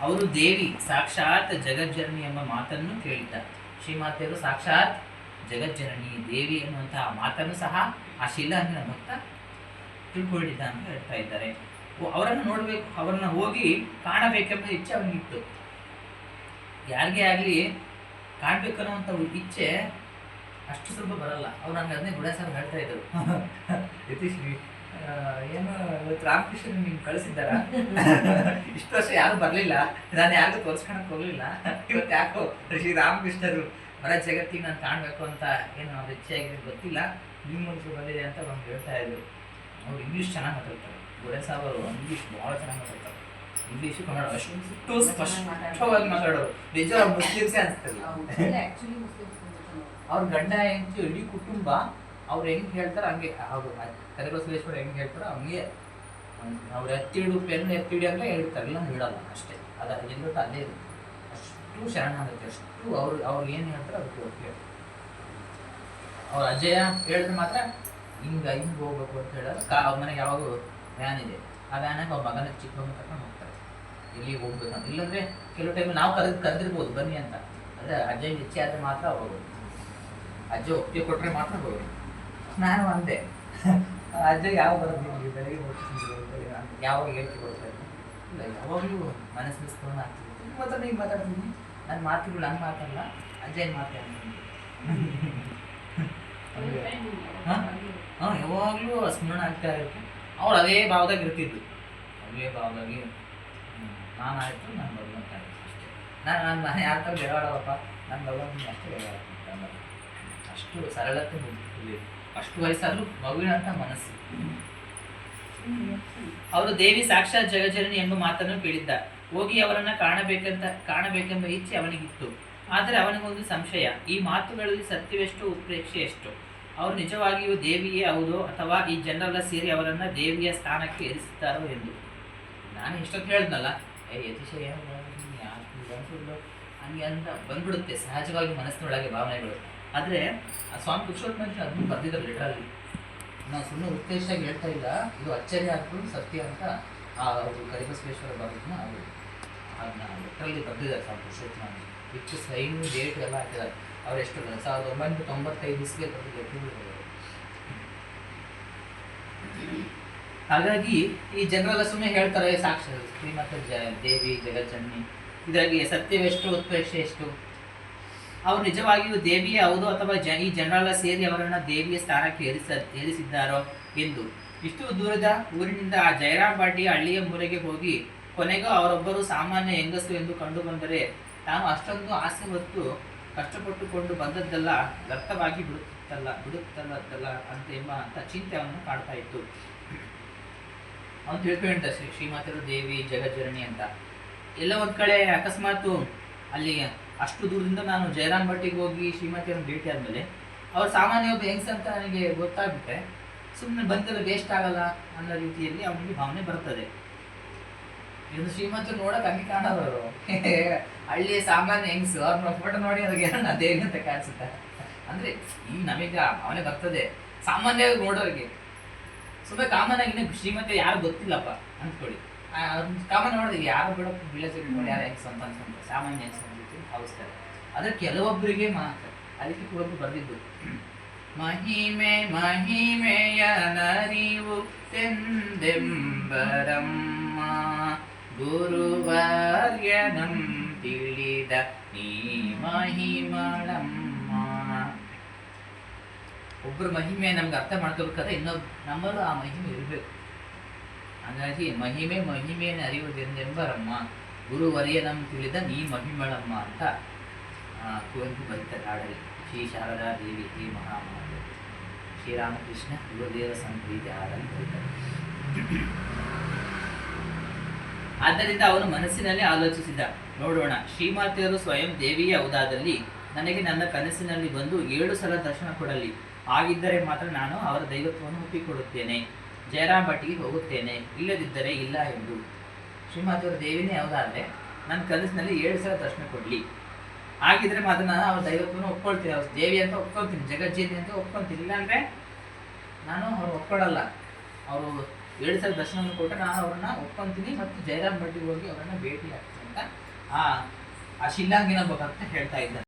ಅವರು ದೇವಿ ಸಾಕ್ಷಾತ್ ಜಗಜ್ಜನನಿ ಎಂಬ ಮಾತನ್ನು ಕೇಳಿದ್ದ. ಶ್ರೀಮಾತೆಯವರು ಸಾಕ್ಷಾತ್ ಜಗಜ್ಜನನಿ ದೇವಿ ಎನ್ನುವಂತಹ ಮಾತನ್ನು ಸಹ ಆ ಶಿಲಾಂಗಿನ ಭಕ್ತ ತಿಳ್ಕೊಂಡಿದ್ದ ಅಂತ ಹೇಳ್ತಾ ಇದ್ದಾರೆ. ಅವರನ್ನು ನೋಡಬೇಕು, ಅವರನ್ನು ಹೋಗಿ ಕಾಣಬೇಕೆಂಬ ಇಚ್ಛೆ ಅವನಿಗಿತ್ತು. ಯಾರಿಗೇ ಆಗಲಿ ಕಾಣ್ಬೇಕನ್ನುವಂಥ ಇಚ್ಛೆ ಅಷ್ಟು ಸ್ವಲ್ಪ ಬರಲ್ಲ. ಅವ್ರು ನಂಗೆ ಅದನ್ನೇ ಗುಡ ಸರ್ ಹೇಳ್ತಾ ಇದ್ರು, ಯತೀಶ್ರೀ ಏನು ಇವತ್ತು ರಾಮಕೃಷ್ಣ ನಿಮ್ಗೆ ಕಳಿಸಿದ್ದಾರ, ಇಷ್ಟು ವರ್ಷ ಯಾರು ಬರಲಿಲ್ಲ, ನಾನು ಯಾರಿಗೂ ತೋರಿಸ್ಕೊಳಕ್ ಹೋಗ್ಲಿಲ್ಲ, ಇವತ್ತು ಯಾಕೋ ಶ್ರೀ ರಾಮಕೃಷ್ಣರು ಹೊರ ಜಗತ್ತಿಗೆ ನಾನು ಕಾಣಬೇಕು ಅಂತ ಏನು ಅವ್ರ ಇಚ್ಛೆ ಆಗಿದೆ ಗೊತ್ತಿಲ್ಲ, ನಿಮ್ಮ ಮನಸ್ಸು ಬಂದಿದೆ ಅಂತ ನಮ್ಗೆ ಹೇಳ್ತಾ ಇದ್ರು. ಅವ್ರು ಇಂಗ್ಲೀಷ್ ಚೆನ್ನಾಗಿ ಮಾತಾಡ್ತಾರೆ, ಗುಡ ಸಾಬ್ ಅವರು ಇಂಗ್ಲೀಷ್ ಭಾಳ ಚೆನ್ನಾಗಿ ಮಾತಾಡ್ತಾರೆ. ಇಂಗ್ಲೀಷು ಕನ್ನಡ ಅಷ್ಟು ಸ್ಪಷ್ಟವಾಗಿ ಮಾತಾಡೋರು. ನಿಜ ಮುಸ್ಲಿಮ್ಸೇ ಅನಿಸ್ತದೆ. ಅವ್ರ ಗಂಡ ಹೆಂಡತಿ ಇಡೀ ಕುಟುಂಬ ಅವ್ರು ಹೆಂಗೆ ಹೇಳ್ತಾರೆ ಹಂಗೆ, ಅವರು ಕರಿಬಸವೇಶ್ವರ ಹೆಂಗೆ ಹೇಳ್ತಾರೋ ಹಂಗೆ ಅವ್ರು ಎತ್ತಿಡು ಪೆನ್ ಎತ್ತಿಡಿ ಅಂದರೆ ಹೇಳ್ತಾರೆ, ಇಲ್ಲ ಹೇಳಲ್ಲ ಅಷ್ಟೇ. ಅದು ಎಲ್ಲೊಟ್ಟು ಅಲ್ಲೇ ಇರುತ್ತೆ. ಅಷ್ಟು ಶರಣಾಗತ್ತೆ, ಅಷ್ಟು ಅವ್ರು ಏನು ಹೇಳ್ತಾರೆ ಅದಕ್ಕೆ ಓಕೆ. ಅವ್ರ ಅಜಯ ಹೇಳಿದ್ರೆ ಮಾತ್ರ ಹಿಂಗೆ ಹೋಗ್ಬೇಕು ಅಂತ ಹೇಳೋದು. ಅವ್ರ ಮನೆಗೆ ಯಾವಾಗ ವ್ಯಾನ್ ಇದೆ, ಆ ವ್ಯಾನಾಗ ಅವ್ರ ಮಗನ ಚಿಕ್ಕ ಮಗನ ಕರ್ಕೊಂಡು ಹೋಗ್ತಾರೆ ಎಲ್ಲಿಗೆ ಹೋಗ್ಬೇಕಂತ. ಇಲ್ಲಾಂದರೆ ಕೆಲವು ಟೈಮ್ ನಾವು ಕರೆದಿರ್ಬೋದು ಬನ್ನಿ ಅಂತ, ಆದರೆ ಅಜ್ಜ ಇಚ್ಛೆ ಆದರೆ ಮಾತ್ರ ಹೋಗೋದು. ಅಜ್ಜ ಒಪ್ಪಿಗೆ ಕೊಟ್ಟರೆ ಮಾತ್ರ ಹೋಗೋದು. ನಾನು ಅಂದೆ ಅಜ್ಜ ಯಾವ ಬರೋದು ಬೆಳಗ್ಗೆ ಯಾವಾಗ ಹೇಳ್ತಿ ಕೊಡ್ತಾ ಇದ್ದೆ, ಇಲ್ಲ ಯಾವಾಗಲೂ ಮನಸ್ಸು ಸ್ಮರಣ ಆಗ್ತಿದೆ. ಮಾತ್ರ ನೀವು ಮಾತಾಡ್ತೀನಿ, ನನ್ನ ಮಾತುಗಳು ಹಂಗೆ ಮಾತಲ್ಲ, ಅಜ್ಜ ಏನು ಮಾತಾಡ್ತೀನಿ. ಹಾಂ ಯಾವಾಗಲೂ ಸ್ಮರಣ ಆಗ್ತಾ ಇರುತ್ತೆ. ಅವ್ರು ಅದೇ ಭಾವದಾಗ ಇರ್ತಿದ್ದು, ಅದೇ ಭಾವದಾಗಿ ನಾನು ಆಯಿತು, ನಾನು ಭಗವಂತ ಆಯಿತು ಅಷ್ಟೇ. ನಾನು ಯಾರ ಥರ ಬೆಳವಾಡವಪ್ಪ, ನನ್ನ ಭಗವಂತ ಅಷ್ಟೇ ಬೆಳವಾಡ. ಅಷ್ಟು ಸರಳತೆ ಮುಗಿದಿದೆ, ಅಷ್ಟು ವಯಸ್ಸಾದರೂ ಮಗುವಿನಂಥ ಮನಸ್ಸು. ಅವರು ದೇವಿ ಸಾಕ್ಷಾತ್ ಜಗಜ್ಜನನಿ ಎಂಬ ಮಾತನ್ನು ಕೇಳಿದ್ದ. ಹೋಗಿ ಅವರನ್ನು ಕಾಣಬೇಕೆಂಬ ಇಚ್ಛೆ ಅವನಿಗಿತ್ತು. ಆದರೆ ಅವನಿಗೊಂದು ಸಂಶಯ, ಈ ಮಾತುಗಳಲ್ಲಿ ಸತ್ಯವೆಷ್ಟು ಉತ್ಪ್ರೇಕ್ಷೆ ಎಷ್ಟು? ಅವರು ನಿಜವಾಗಿಯೂ ದೇವಿಯೇ ಹೌದೋ ಅಥವಾ ಈ ಜನರೆಲ್ಲ ಸೇರಿ ಅವರನ್ನು ದೇವಿಯ ಸ್ಥಾನಕ್ಕೆ ಏರಿಸುತ್ತಾರೋ ಎಂದು. ನಾನು ಇಷ್ಟೊತ್ತು ಹೇಳಿದ್ನಲ್ಲ, ಯತಿಶಯ ಹಂಗೆ ಅಂತ ಬಂದ್ಬಿಡುತ್ತೆ ಸಹಜವಾಗಿ ಮನಸ್ಸಿನೊಳಗೆ ಭಾವನೆಗಳು. ಆದರೆ ಆ ಸ್ವಾಮಿ ಪುರುಷೋತ್ತಮ ಅದನ್ನು ಬರೆದಿದ್ದಾರೆ ಲೆಟ್ರಲ್ಲಿ. ನಾವು ಸುಮ್ಮನೆ ಉದ್ದೇಶವಾಗಿ ಹೇಳ್ತಾ ಇಲ್ಲ, ಇದು ಅಚ್ಚರಿ ಆಗ್ಬೋದು ಸತ್ಯ ಅಂತ ಅವರು ಕರಿಬಸವೇಶ್ವರ ಬರೋದನ್ನ ಅವರು ಅದನ್ನ ಲೆಟ್ರಲ್ಲಿ ಬರೆದಿದ್ದಾರೆ ಸ್ವಾಮಿ ಪುರುಷೋತ್ತಮ. ವಿತ್ ಸೈನು ಡೇಟ್ ಎಲ್ಲ ಹಾಕಿದ್ದಾರೆ. ಅವ್ರು ಎಷ್ಟು 1995 ಬರೆದ ಲೆಟ್ರುಗಳು. ಹಾಗಾಗಿ ಈ ಜನರೆಲ್ಲ ಸುಮ್ಮನೆ ಹೇಳ್ತಾರೆ ಸಾಕ್ಷಿ ಶ್ರೀಮತ ದೇವಿ ಜಗಜ್ಜನನಿ, ಇದರಲ್ಲಿ ಸತ್ಯವೆಷ್ಟು ಉತ್ಪ್ರೇಕ್ಷೆ ಎಷ್ಟು? ಅವರು ನಿಜವಾಗಿಯೂ ದೇವಿಯೇ ಹೌದು ಅಥವಾ ಈ ಜನರೆಲ್ಲ ಸೇರಿ ಅವರನ್ನು ದೇವಿಯ ಸ್ಥಾನಕ್ಕೆ ಏರಿಸಿದ್ದಾರೋ ಎಂದು. ಇಷ್ಟು ದೂರದ ಊರಿನಿಂದ ಆ ಜಯರಾಮ್ ಪಾಟಿ ಹಳ್ಳಿಯ ಮೂಲೆಗೆ ಹೋಗಿ ಕೊನೆಗೂ ಅವರೊಬ್ಬರು ಸಾಮಾನ್ಯ ಹೆಂಗಸು ಎಂದು ಕಂಡು ಬಂದರೆ ತಾನು ಅಷ್ಟೊಂದು ಆಸೆ ಹೊತ್ತು ಕಷ್ಟಪಟ್ಟುಕೊಂಡು ಬಂದದ್ದೆಲ್ಲ ವ್ಯರ್ಥವಾಗಿ ಬಿಡುತ್ತಲ್ಲ ಅಂತ ಚಿಂತೆ ಅವನು ಕಾಡ್ತಾ ಇತ್ತು. ಅವನು ತಿಳ್ಕೊಂಡ ಶ್ರೀಮಾತೆಯರು ದೇವಿ ಜಗಜ್ಜನನಿ ಅಂತ. ಎಲ್ಲ ಒಂದು ಕಡೆ ಅಕಸ್ಮಾತು ಅಲ್ಲಿ ಅಷ್ಟು ದೂರದಿಂದ ನಾನು ಜಯರಾಮ್ ಭಟ್ಟಿಗೆ ಹೋಗಿ ಶ್ರೀಮತಿಯವ್ರನ್ನ ಭೇಟಿ ಆದಮೇಲೆ ಅವ್ರು ಸಾಮಾನ್ಯ ಒಬ್ಬ ಹೆಂಗ್ಸ್ ಅಂತ ನನಗೆ ಗೊತ್ತಾಗ್ಬಿಟ್ರೆ ಸುಮ್ಮನೆ ಬಂದೆಲ್ಲ ವೇಸ್ಟ್ ಆಗಲ್ಲ ಅನ್ನೋ ರೀತಿಯಲ್ಲಿ ಅವನಿಗೆ ಭಾವನೆ ಬರ್ತದೆ. ಇದು ಶ್ರೀಮತಿ ನೋಡೋಕೆ ಹಂಗೆ ಕಾಣೋರು ಹಳ್ಳಿಯ ಸಾಮಾನ್ಯ ಹೆಂಗ್ಸು ಅವ್ರನ್ನ ಫೋಟೋ ನೋಡಿ ಅವ್ರಿಗೆ ದೇವಿ ಅಂತ ಕಾಣಿಸುತ್ತೆ. ಅಂದರೆ ಈಗ ನಮಗೆ ಭಾವನೆ ಬರ್ತದೆ ಸಾಮಾನ್ಯವಾಗಿ ನೋಡೋರಿಗೆ. ಸುಮ್ಮನೆ ಕಾಮನ್ ಆಗಿ ಶ್ರೀಮತಿ ಯಾರು ಗೊತ್ತಿಲ್ಲಪ್ಪ ಅಂದ್ಕೊಳ್ಳಿ, ಕಾಮನ್ ನೋಡಿದ್ವಿ ಯಾರು ಬಿಡೋ ವಿಲೇಜ್ ನೋಡಿ ಯಾರು ಹೆಂಗ್ಸ್ ಅಂತ ಅನ್ಸ್ಕೊಂತಾರೆ, ಸಾಮಾನ್ಯ ಹೆಂಗ್ಸ್ ಭಾವಿಸ್ತಾರೆ. ಆದರೆ ಕೆಲವೊಬ್ಬರಿಗೆ ಮಾತ್ರ. ಅದಕ್ಕೆ ಕೆಲವೊಬ್ಬರು ಬರೆದಿದ್ದು ಮಹಿಮೆ ಮಹಿಮೆಯ ನರಿವು ಎಂದೆಂಬರಮ್ಮ ಗುರುವರ್ಯನಂ ತಿಳಿದ ನೀ ಮಹಿಮಳಮ್ಮ. ಒಬ್ಬರ ಮಹಿಮೆ ನಮ್ಗೆ ಅರ್ಥ ಮಾಡ್ಕೋಬೇಕಾದ್ರೆ ಇನ್ನೊಬ್ಬ ನಮ್ಮಲ್ಲೂ ಆ ಮಹಿಮೆ ಇರಬೇಕು. ಹಾಗಾಗಿ ಮಹಿಮೆಯನ್ನು ಅರಿಯುವುದೆಂದೆಂಬರಮ್ಮ ಗುರುವರ್ಯನಂ ತಿಳಿದ ನೀ ಮಹಿಮಳಮ್ಮ ಅಂತ ಕುವೆಂಪು ಬರೀತಾರೆ ಹಾಡಲ್ಲಿ. ಶ್ರೀ ಶಾರದಾ ದೇವಿ ಹೇ ಮಹಾಮಾತೆ ಶ್ರೀರಾಮಕೃಷ್ಣ ಗುರುದೇವ ಸಂಪ್ರೀತಿ ಹಾಡಲ್ಲಿ ಬರೀತಾರೆ. ಆದ್ದರಿಂದ ಅವನು ಮನಸ್ಸಿನಲ್ಲಿ ಆಲೋಚಿಸಿದ, ನೋಡೋಣ, ಶ್ರೀಮಾತೆಯರು ಸ್ವಯಂ ದೇವಿಯೇ ಹೌದಾದಲ್ಲಿ ನನಗೆ ನನ್ನ ಕನಸಿನಲ್ಲಿ ಬಂದು 7 ಸಲ ದರ್ಶನ ಕೊಡಲಿ. ಆಗಿದ್ದರೆ ಮಾತ್ರ ನಾನು ಅವರ ದೈವತ್ವವನ್ನು ಒಪ್ಪಿಕೊಡುತ್ತೇನೆ, ಜಯರಾಮ್ ಭಟ್ಟಿಗೆ ಹೋಗುತ್ತೇನೆ, ಇಲ್ಲದಿದ್ದರೆ ಇಲ್ಲ ಎಂದು. ಶ್ರೀಮಾತೆಯವರು ದೇವಿನೇ ಯಾವುದಾದರೆ ನನ್ನ ಕನಸಿನಲ್ಲಿ 7 ಸಲ ದರ್ಶನ ಕೊಡಲಿ. ಆಗಿದ್ರೆ ಮಾತ್ರ ನಾನು ಅವ್ರ ದೈವತ್ವವನ್ನು ಒಪ್ಕೊಳ್ತೀನಿ, ಅವ್ರ ದೇವಿ ಅಂತ ಒಪ್ಕೊಳ್ತೀನಿ, ಜಗಜ್ಜೀವಿ ಅಂತ ಒಪ್ಕೊಳ್ತೀನಿ. ಇಲ್ಲಾಂದರೆ ನಾನು ಅವ್ರು ಒಪ್ಕೊಳ್ಳಲ್ಲ. ಅವರು 7 ಸಲ ದರ್ಶನವನ್ನು ಕೊಟ್ಟರೆ ನಾನು ಅವ್ರನ್ನ ಒಪ್ಕೊಳ್ತೀನಿ ಮತ್ತು ಜಯರಾಮ್ ಭಟ್ಟಿಗೆ ಹೋಗಿ ಅವರನ್ನು ಭೇಟಿ ಆಗ್ತೀನಿ. ಅಂತ ಆ ಶಿಲ್ಲಾಂಗಿನ ಭಕ್ತ ಹೇಳ್ತಾ ಇದ್ದಾನೆ.